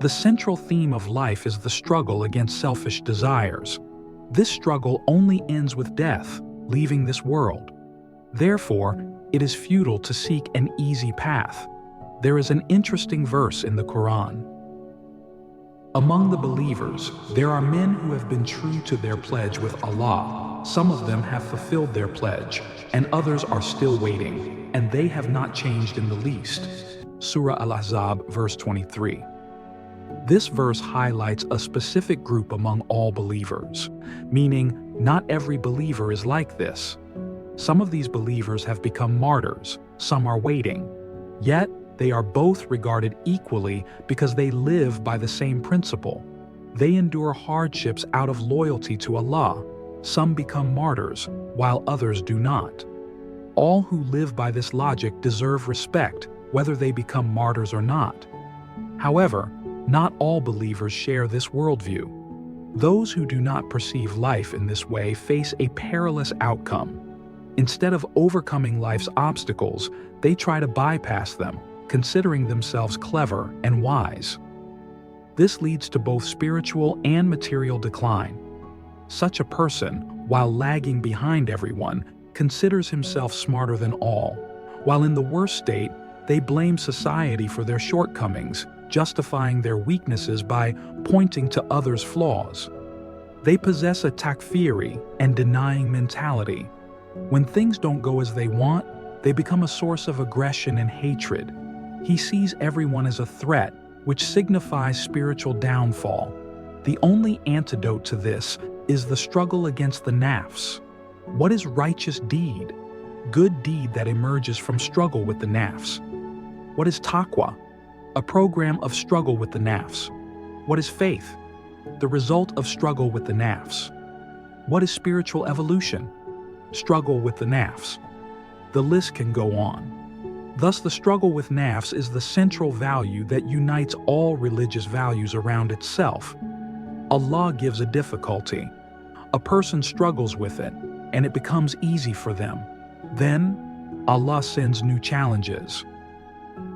The central theme of life is the struggle against selfish desires. This struggle only ends with death, leaving this world. Therefore, it is futile to seek an easy path. There is an interesting verse in the Quran. Among the believers, there are men who have been true to their pledge with Allah. Some of them have fulfilled their pledge, and others are still waiting, and they have not changed in the least. Surah Al-Ahzab, verse 23. This verse highlights a specific group among all believers, meaning not every believer is like this. Some of these believers have become martyrs, some are waiting. Yet, they are both regarded equally because they live by the same principle. They endure hardships out of loyalty to Allah. Some become martyrs, while others do not. All who live by this logic deserve respect, whether they become martyrs or not. However, not all believers share this worldview. Those who do not perceive life in this way face a perilous outcome. Instead of overcoming life's obstacles, they try to bypass them, considering themselves clever and wise. This leads to both spiritual and material decline. Such a person, while lagging behind everyone, considers himself smarter than all, while in the worst state, they blame society for their shortcomings, justifying their weaknesses by pointing to others' flaws. They possess a takfiri and denying mentality. When things don't go as they want, they become a source of aggression and hatred. He sees everyone as a threat, which signifies spiritual downfall. The only antidote to this is the struggle against the nafs. What is righteous deed? Good deed that emerges from struggle with the nafs. What is taqwa? A program of struggle with the nafs. What is faith? The result of struggle with the nafs. What is spiritual evolution? Struggle with the nafs. The list can go on. Thus, the struggle with nafs is the central value that unites all religious values around itself. Allah gives a difficulty. A person struggles with it, and it becomes easy for them. Then, Allah sends new challenges.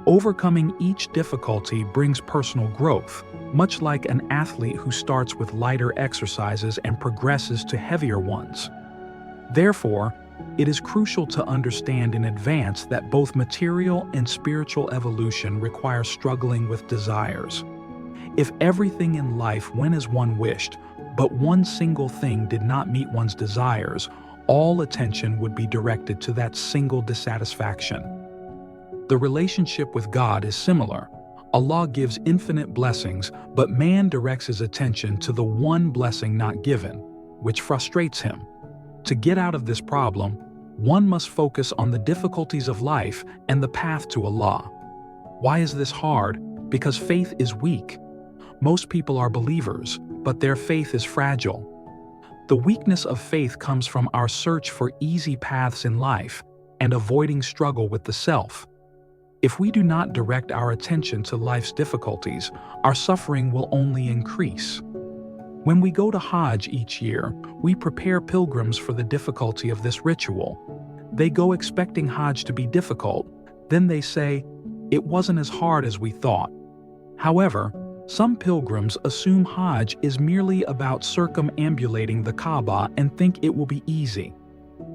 Overcoming each difficulty brings personal growth, much like an athlete who starts with lighter exercises and progresses to heavier ones. Therefore, it is crucial to understand in advance that both material and spiritual evolution require struggling with desires. If everything in life went as one wished, but one single thing did not meet one's desires, all attention would be directed to that single dissatisfaction. The relationship with God is similar. Allah gives infinite blessings, but man directs his attention to the one blessing not given, which frustrates him. To get out of this problem, one must focus on the difficulties of life and the path to Allah. Why is this hard? Because faith is weak. Most people are believers, but their faith is fragile. The weakness of faith comes from our search for easy paths in life and avoiding struggle with the self. If we do not direct our attention to life's difficulties, our suffering will only increase. When we go to Hajj each year, we prepare pilgrims for the difficulty of this ritual. They go expecting Hajj to be difficult, then they say, "It wasn't as hard as we thought." However, some pilgrims assume Hajj is merely about circumambulating the Kaaba and think it will be easy.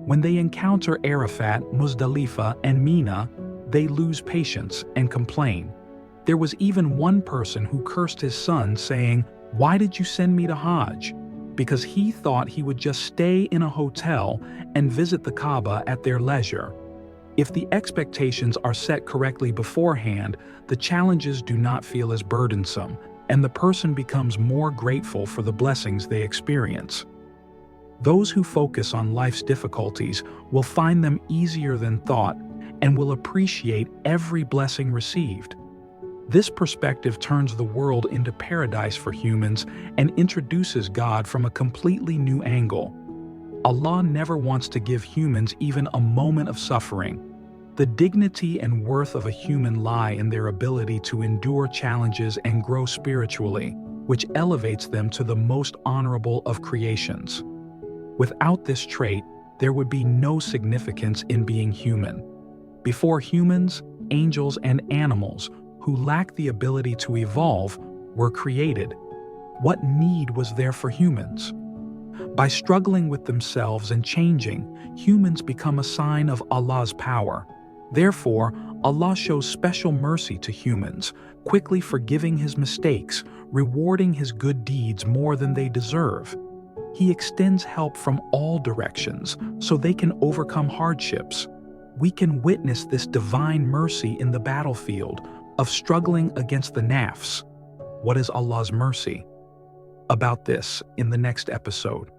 When they encounter Arafat, Muzdalifah, and Mina, they lose patience and complain. There was even one person who cursed his son, saying, "Why did you send me to Hajj?" Because he thought he would just stay in a hotel and visit the Kaaba at their leisure. If the expectations are set correctly beforehand, the challenges do not feel as burdensome, and the person becomes more grateful for the blessings they experience. Those who focus on life's difficulties will find them easier than thought and will appreciate every blessing received. This perspective turns the world into paradise for humans and introduces God from a completely new angle. Allah never wants to give humans even a moment of suffering. The dignity and worth of a human lie in their ability to endure challenges and grow spiritually, which elevates them to the most honorable of creations. Without this trait, there would be no significance in being human. Before humans, angels, and animals, who lack the ability to evolve, were created. What need was there for humans? By struggling with themselves and changing, humans become a sign of Allah's power. Therefore, Allah shows special mercy to humans, quickly forgiving his mistakes, rewarding his good deeds more than they deserve. He extends help from all directions so they can overcome hardships. We can witness this divine mercy in the battlefield of struggling against the nafs. What is Allah's mercy? About this in the next episode.